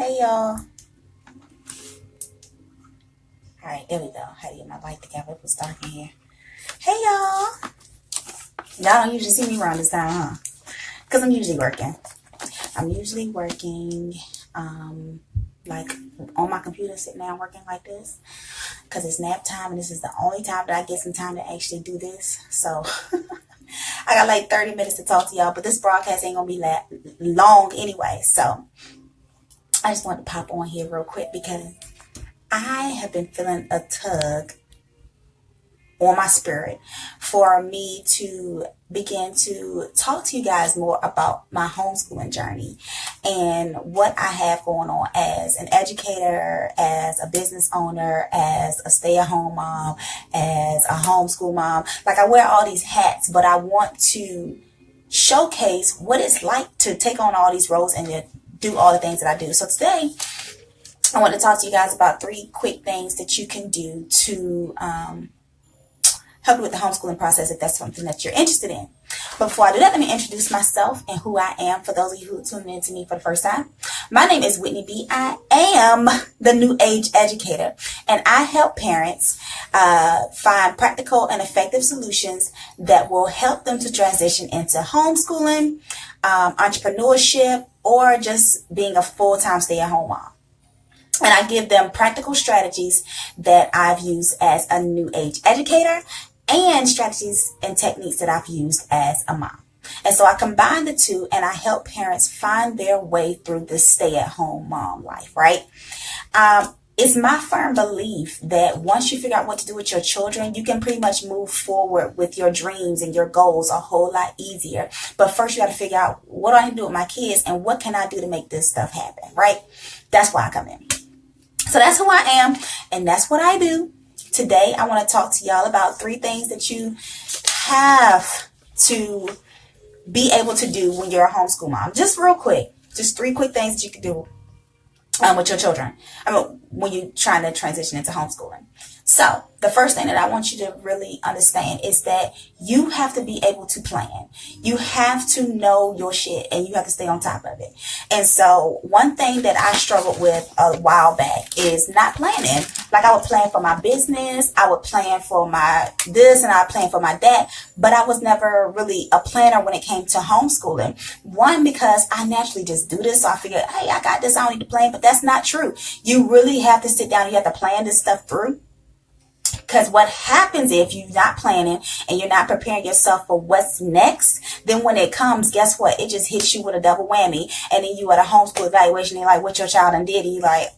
Hey y'all. Alright, there we go. How to get my light together. It was dark in here. Hey y'all. Y'all don't usually see me around this time, huh? Because I'm usually working. Like on my computer, sitting down working like this. Because it's nap time and this is the only time that I get some time to actually do this. So I got like 30 minutes to talk to y'all, but this broadcast ain't going to be long anyway. So I just wanted to pop on here real quick because I have been feeling a tug on my spirit for me to begin to talk to you guys more about my homeschooling journey and what I have going on as an educator, as a business owner, as a stay-at-home mom, as a homeschool mom. Like, I wear all these hats, but I want to showcase what it's like to take on all these roles and to do all the things that I do. So today I want to talk to you guys about 3 quick things that you can do to help you with the homeschooling process if that's something that you're interested in. But before I do that, let me introduce myself and who I am for those of you who are tuning in to me for the first time. My name is Whitney B. I am the New Age Educator, and I help parents find practical and effective solutions that will help them to transition into homeschooling, entrepreneurship, or just being a full-time stay-at-home mom. And I give them practical strategies that I've used as a New Age educator and strategies and techniques that I've used as a mom. And so I combine the two and I help parents find their way through this stay-at-home mom life, right? It's my firm belief that once you figure out what to do with your children, you can pretty much move forward with your dreams and your goals a whole lot easier. But first you got to figure out, what do I need to do with my kids and what can I do to make this stuff happen, right? That's why I come in. So that's who I am, and that's what I do. Today, I want to talk to y'all about 3 things that you have to be able to do when you're a homeschool mom. Just real quick, just 3 quick things that you can do with your children. When you're trying to transition into homeschooling. So the first thing that I want you to really understand is that you have to be able to plan. You have to know your shit and you have to stay on top of it. And so one thing that I struggled with a while back is not planning. Like, I would plan for my business, I would plan for my this, and I would plan for my that, but I was never really a planner when it came to homeschooling. One, because I naturally just do this, so I figured, hey, I got this, I don't need to plan, but that's not true. You really have to sit down and you have to plan this stuff through. Because what happens if you're not planning and you're not preparing yourself for what's next, then when it comes, guess what? It just hits you with a double whammy. And then you at a homeschool evaluation, and you're like, what your child done did? And you're like,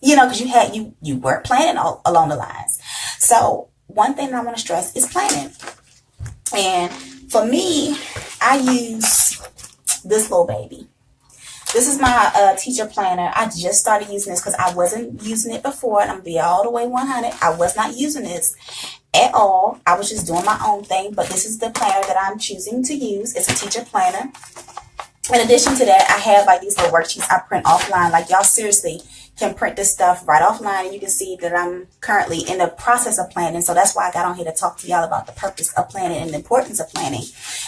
because you weren't planning all along the lines. So one thing that I want to stress is planning. And for me, I use this little baby. This is my teacher planner. I just started using this because I wasn't using it before. And I'm going to be all the way 100. I was not using this at all. I was just doing my own thing. But this is the planner that I'm choosing to use. It's a teacher planner. In addition to that, I have like these little worksheets I print offline. Like, y'all seriously can print this stuff right offline, and you can see that I'm currently in the process of planning. So that's why I got on here to talk to y'all about the purpose of planning and the importance of planning,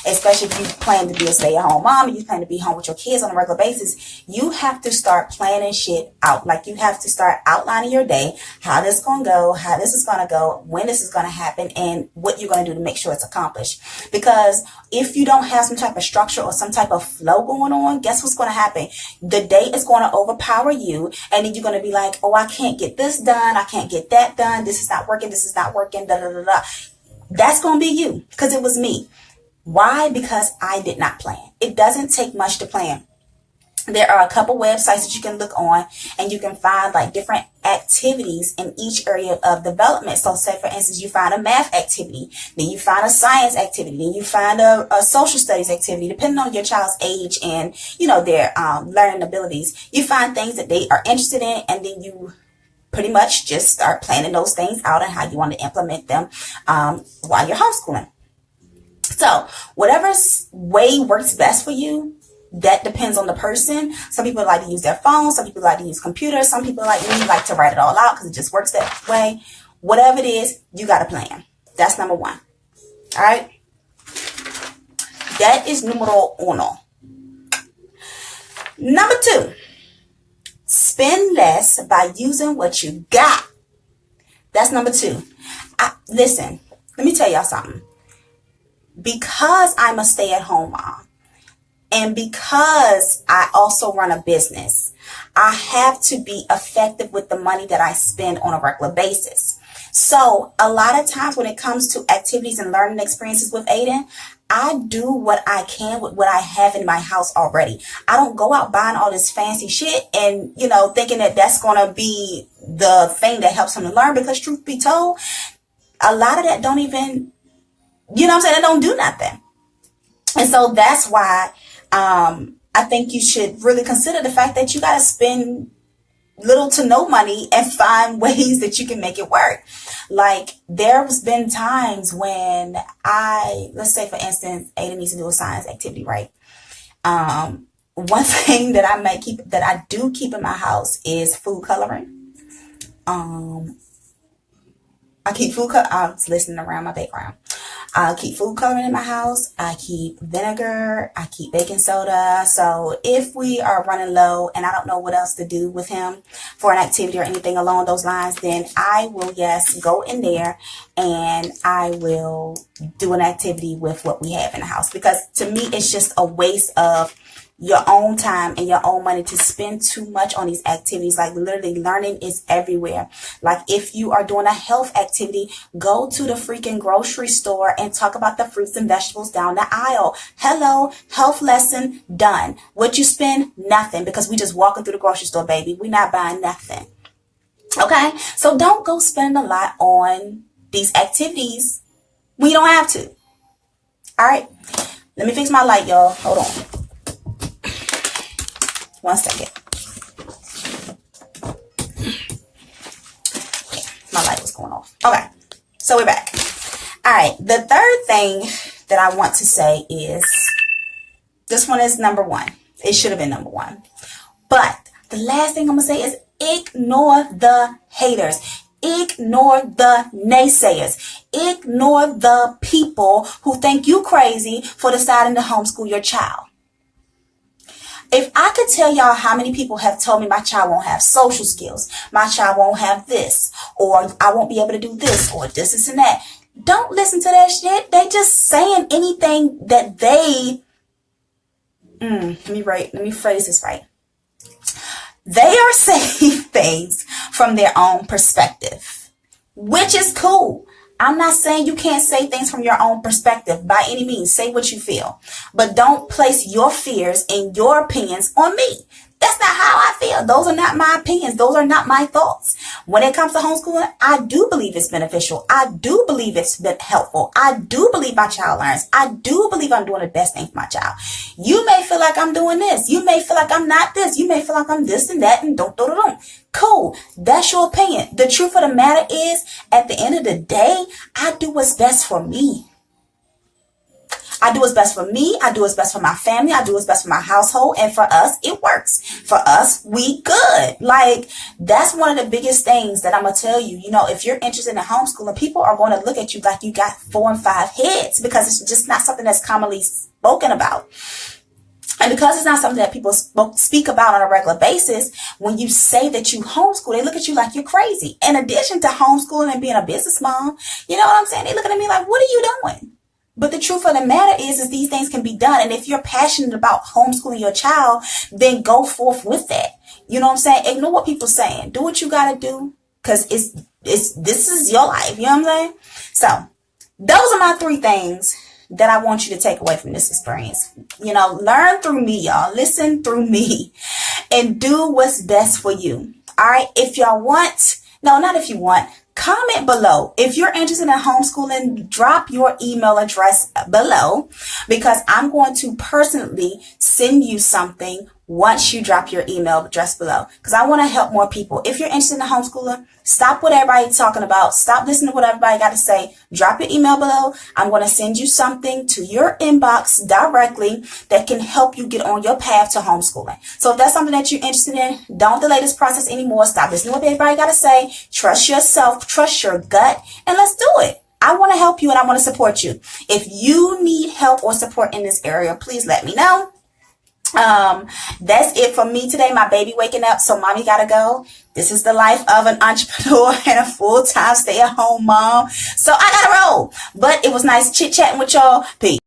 especially if you plan to be a stay-at-home mom and you plan to be home with your kids on a regular basis. You have to start planning shit out. Like, you have to start outlining your day, how this is going to go, how this is going to go, when this is going to happen, and what you're going to do to make sure it's accomplished. Because if you don't have some type of structure or some type of flow going on, guess what's going to happen? The day is going to overpower you, and then you're going to be like, oh, I can't get this done, I can't get that done, this is not working, da da da da. That's going to be you, because it was me. Why? Because I did not plan. It doesn't take much to plan. There are a couple websites that you can look on, and you can find like different activities in each area of development. So say, for instance, you find a math activity, then you find a science activity, then you find a social studies activity, depending on your child's age and, their learning abilities. You find things that they are interested in, and then you pretty much just start planning those things out and how you want to implement them while you're homeschooling. So whatever way works best for you, that depends on the person. Some people like to use their phone. Some people like to use computers. Some people like me like to write it all out because it just works that way. Whatever it is, you got to plan. That's number 1. All right. That is numero 1. Number 2, spend less by using what you got. That's number 2. Listen, let me tell y'all something. Because I'm a stay-at-home mom, and because I also run a business, I have to be effective with the money that I spend on a regular basis. So a lot of times when it comes to activities and learning experiences with Aiden, I do what I can with what I have in my house already. I don't go out buying all this fancy shit and, thinking that that's going to be the thing that helps him to learn, because truth be told, a lot of that don't even, that don't do nothing. And so that's why I think you should really consider the fact that you got to spend little to no money and find ways that you can make it work. Like, there's been times when let's say for instance, Aiden needs to do a science activity, right? One thing that I do keep in my house is food coloring. I keep I'm listening around my background. I keep food coloring in my house. I keep vinegar. I keep baking soda. So if we are running low and I don't know what else to do with him for an activity or anything along those lines, then I will, yes, go in there and I will do an activity with what we have in the house. Because to me, it's just a waste of your own time and your own money to spend too much on these activities. Like, literally, learning is everywhere. Like, if you are doing a health activity, go to the freaking grocery store and talk about the fruits and vegetables down the aisle. Hello, health lesson done. What you spend? Nothing, because we just walking through the grocery store, baby. We not buying nothing. Okay, so don't go spend a lot on these activities when you don't have to. All right, let me fix my light, y'all. Hold on. 1 second. My light was going off. Okay, so we're back. All right, the third thing that I want to say is, this one is number 1. It should have been number 1. But the last thing I'm going to say is ignore the haters. Ignore the naysayers. Ignore the people who think you crazy for deciding to homeschool your child. If I could tell y'all how many people have told me my child won't have social skills, my child won't have this, or I won't be able to do this, or this and that. Don't listen to that shit. They just saying anything that they, let me phrase this right. They are saying things from their own perspective, which is cool. I'm not saying you can't say things from your own perspective by any means. Say what you feel, but don't place your fears and your opinions on me. That's not how I feel. Those are not my opinions. Those are not my thoughts. When it comes to homeschooling, I do believe it's beneficial. I do believe it's been helpful. I do believe my child learns. I do believe I'm doing the best thing for my child. You may feel like I'm doing this. You may feel like I'm not this. You may feel like I'm this and that and don't. Cool. That's your opinion. The truth of the matter is, at the end of the day, I do what's best for me. I do what's best for me. I do what's best for my family. I do what's best for my household. And for us, it works. For us, we good. Like, that's one of the biggest things that I'm going to tell you. If you're interested in homeschooling, people are going to look at you like you got 4 and 5 heads, because it's just not something that's commonly spoken about. And because it's not something that people speak about on a regular basis, when you say that you homeschool, they look at you like you're crazy. In addition to homeschooling and being a business mom, you know what I'm saying? They looking at me like, what are you doing? But the truth of the matter is these things can be done. And if you're passionate about homeschooling your child, then go forth with that. You know what I'm saying? Ignore what people saying. Do what you got to do, because this is your life. You know what I'm saying? So those are my 3 things that I want you to take away from this experience. Learn through me, y'all. Listen through me and do what's best for you. All right. If y'all want, no, not if you want, comment below. If you're interested in homeschooling, drop your email address below, because I'm going to personally send you something once you drop your email address below, because I want to help more people. If you're interested in homeschooling, stop what everybody's talking about. Stop listening to what everybody got to say. Drop your email below. I'm going to send you something to your inbox directly that can help you get on your path to homeschooling. So if that's something that you're interested in, don't delay this process anymore. Stop listening to what everybody got to say. Trust yourself, trust your gut, and let's do it. I want to help you and I want to support you. If you need help or support in this area, please let me know. That's it for me today. My baby waking up, so mommy gotta go. This is the life of an entrepreneur and a full-time stay-at-home mom. So I gotta roll. But it was nice chit-chatting with y'all. Peace.